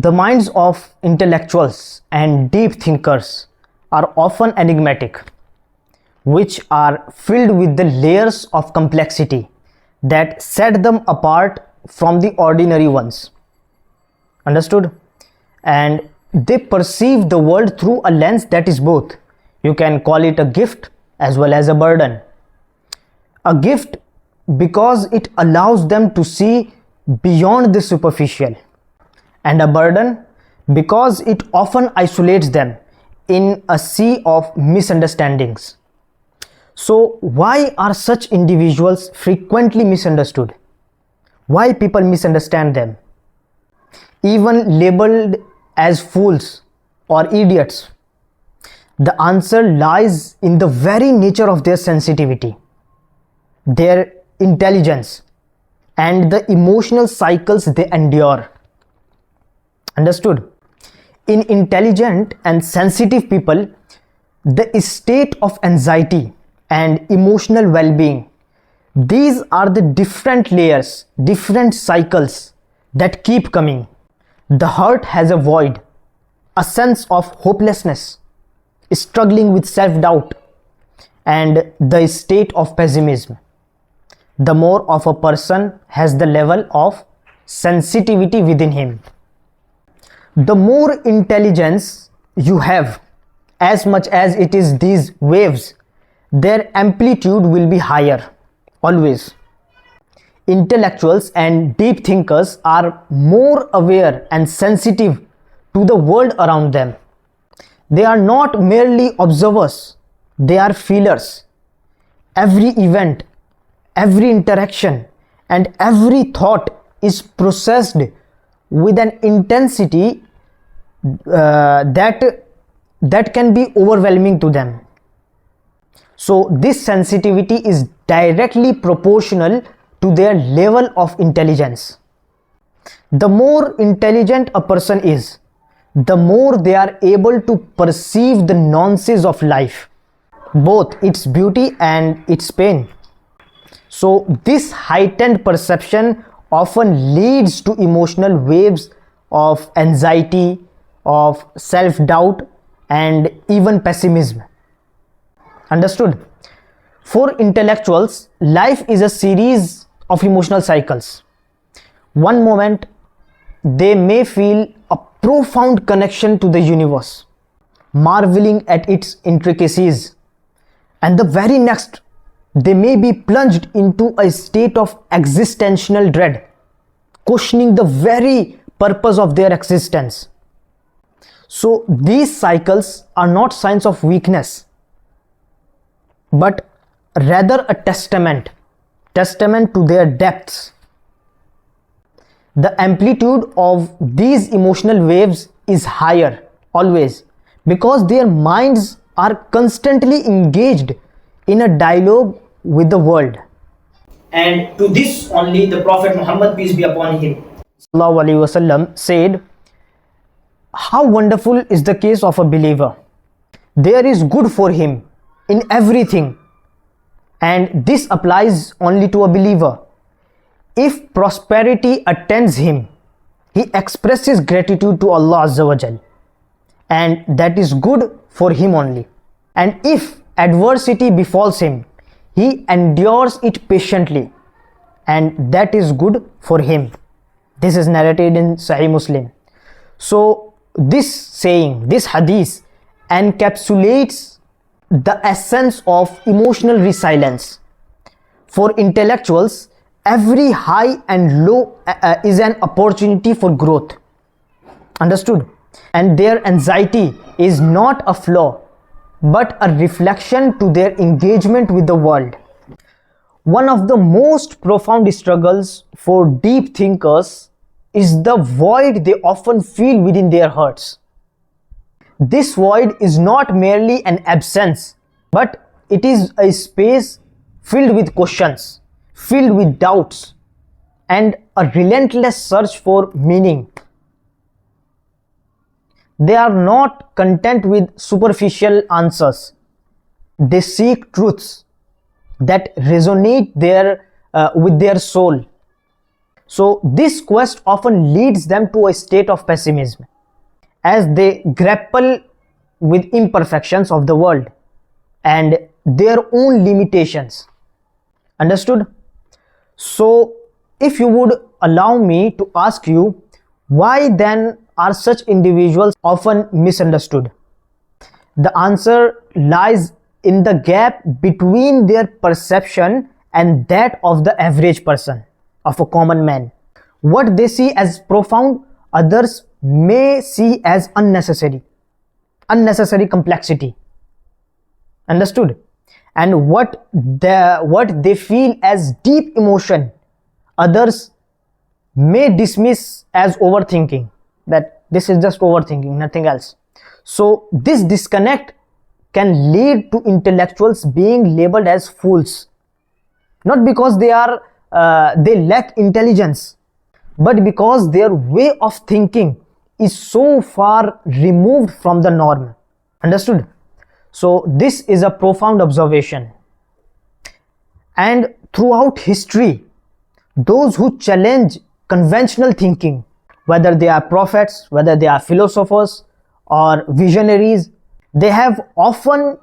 The minds of intellectuals and deep thinkers are often enigmatic, which are filled with the layers of complexity that set them apart from the ordinary ones. Understood? And they perceive the world through a lens that is both. You can call it a gift as well as a burden. A gift because it allows them to see beyond the superficial, and a burden because it often isolates them in a sea of misunderstandings. So, why are such individuals frequently misunderstood? Why people misunderstand them? Even labeled as fools or idiots? The answer lies in the very nature of their sensitivity, their intelligence, and the emotional cycles they endure. Understood? In intelligent and sensitive people, the state of anxiety and emotional well-being, these are the different layers, different cycles that keep coming. The heart has a void, a sense of hopelessness, struggling with self-doubt, and the state of pessimism. The more of a person has the level of sensitivity within him, the more intelligence you have, as much as it is these waves, their amplitude will be higher, always. Intellectuals and deep thinkers are more aware and sensitive to the world around them. They are not merely observers, they are feelers. Every event, every interaction, and every thought is processed with an intensity that can be overwhelming to them. So this sensitivity is directly proportional to their level of intelligence. The more intelligent a person is, the more they are able to perceive the nuances of life, both its beauty and its pain. So this heightened perception often leads to emotional waves of anxiety, of self-doubt, and even pessimism. Understood? For intellectuals, life is a series of emotional cycles. One moment, they may feel a profound connection to the universe, marveling at its intricacies, and the very next, they may be plunged into a state of existential dread, questioning the very purpose of their existence. So these cycles are not signs of weakness, but rather a testament to their depths. The amplitude of these emotional waves is higher always, because their minds are constantly engaged in a dialogue with the world. And to this only the Prophet Muhammad, peace be upon him, sallallahu alaihi wasallam, said, "How wonderful is the case of a believer. There is good for him in everything." And this applies only to a believer. If prosperity attends him, he expresses gratitude to Allah Azza wa Jal, and that is good for him only. And if adversity befalls him, he endures it patiently, and that is good for him. This is narrated in Sahih Muslim. So this saying, this hadith, encapsulates the essence of emotional resilience. For intellectuals, every high and low is an opportunity for growth. Understood? And their anxiety is not a flaw, but a reflection to their engagement with the world. One of the most profound struggles for deep thinkers is the void they often feel within their hearts. This void is not merely an absence, but it is a space filled with questions, filled with doubts, and a relentless search for meaning. They are not content with superficial answers. They seek truths that resonate with their soul. So this quest often leads them to a state of pessimism as they grapple with imperfections of the world and their own limitations. Understood? So if you would allow me to ask you, why then are such individuals often misunderstood? The answer lies in the gap between their perception and that of the average person, of a common man. What they see as profound, others may see as unnecessary complexity. Understood? And what they feel as deep emotion, others may dismiss as overthinking, that this is just overthinking, nothing else. So this disconnect can lead to intellectuals being labeled as fools, not because they lack intelligence, but because their way of thinking is so far removed from the norm. Understood? So this is a profound observation. And throughout history, those who challenge conventional thinking, whether they are prophets, whether they are philosophers or visionaries, they have often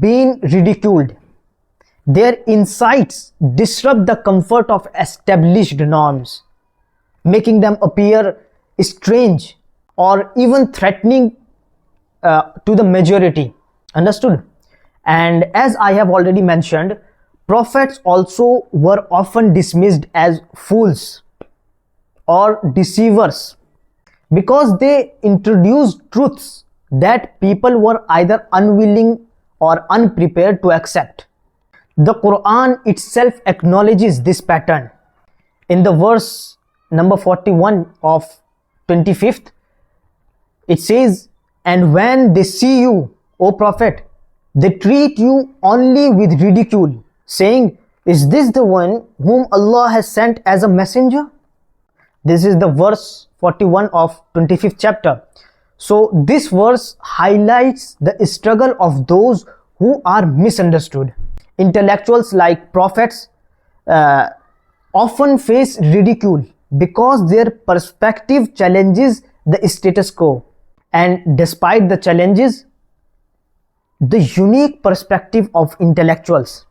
been ridiculed. Their insights disrupt the comfort of established norms, making them appear strange or even threatening to the majority. Understood? And as I have already mentioned, prophets also were often dismissed as fools or deceivers because they introduced truths that people were either unwilling or unprepared to accept. The Quran itself acknowledges this pattern. In the verse number 41 of 25th, it says, "And when they see you, O Prophet, they treat you only with ridicule, saying, 'Is this the one whom Allah has sent as a messenger?'" This is the verse 41 of 25th chapter. So this verse highlights the struggle of those who are misunderstood. Intellectuals like prophets often face ridicule because their perspective challenges the status quo. And despite the challenges, the unique perspective of intellectuals,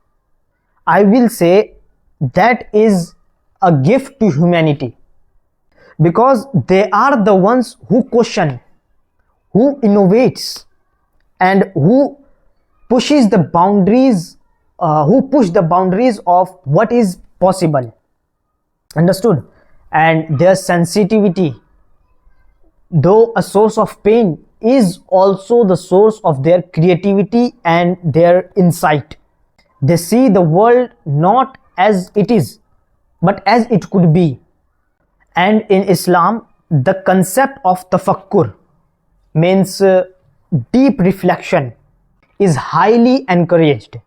I will say, that is a gift to humanity, because they are the ones who question, who innovates, and who pushes the boundaries, push the boundaries of what is possible. Understood? And their sensitivity, though a source of pain, is also the source of their creativity and their insight. They see the world not as it is, but as it could be. And in Islam, the concept of tafakkur, means deep reflection, is highly encouraged.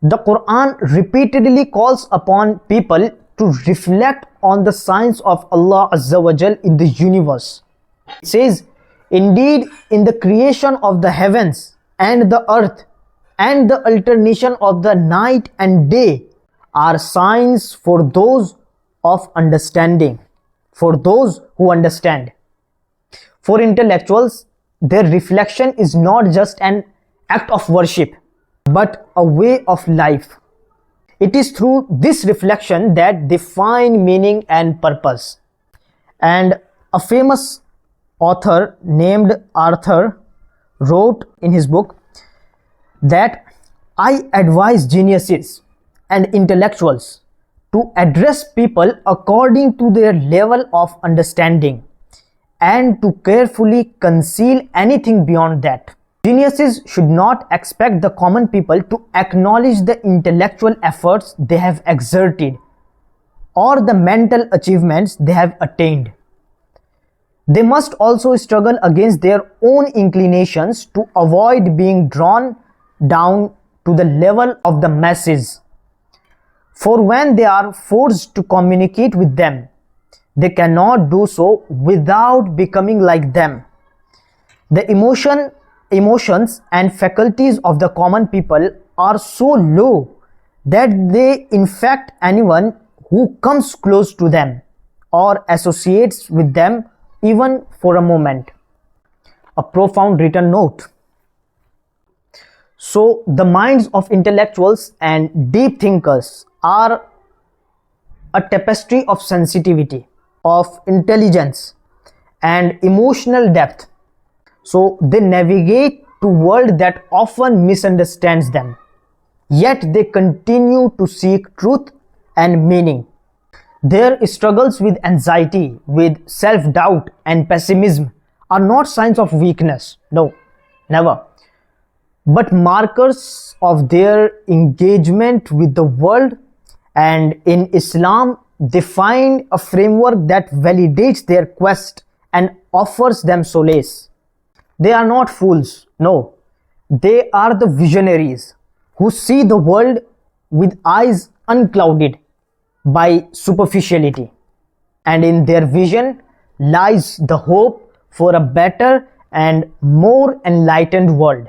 The Quran repeatedly calls upon people to reflect on the signs of Allah Azza wa Jal in the universe. It says, "Indeed, in the creation of the heavens and the earth and the alternation of the night and day are signs for those of understanding," for those who understand. For intellectuals, their reflection is not just an act of worship, but a way of life. It is through this reflection that they find meaning and purpose. And a famous author named Arthur wrote in his book that, "I advise geniuses and intellectuals to address people according to their level of understanding and to carefully conceal anything beyond that." Geniuses should not expect the common people to acknowledge the intellectual efforts they have exerted or the mental achievements they have attained. They must also struggle against their own inclinations to avoid being drawn down to the level of the masses. For when they are forced to communicate with them, they cannot do so without becoming like them. The emotions and faculties of the common people are so low that they infect anyone who comes close to them or associates with them even for a moment. A profound written note. So, the minds of intellectuals and deep thinkers are a tapestry of sensitivity, of intelligence, and emotional depth. So, they navigate to world that often misunderstands them, yet they continue to seek truth and meaning. Their struggles with anxiety, with self-doubt and pessimism are not signs of weakness, no, never, but markers of their engagement with the world. And in Islam, they find a framework that validates their quest and offers them solace. They are not fools, no, they are the visionaries who see the world with eyes unclouded by superficiality. And in their vision lies the hope for a better and more enlightened world.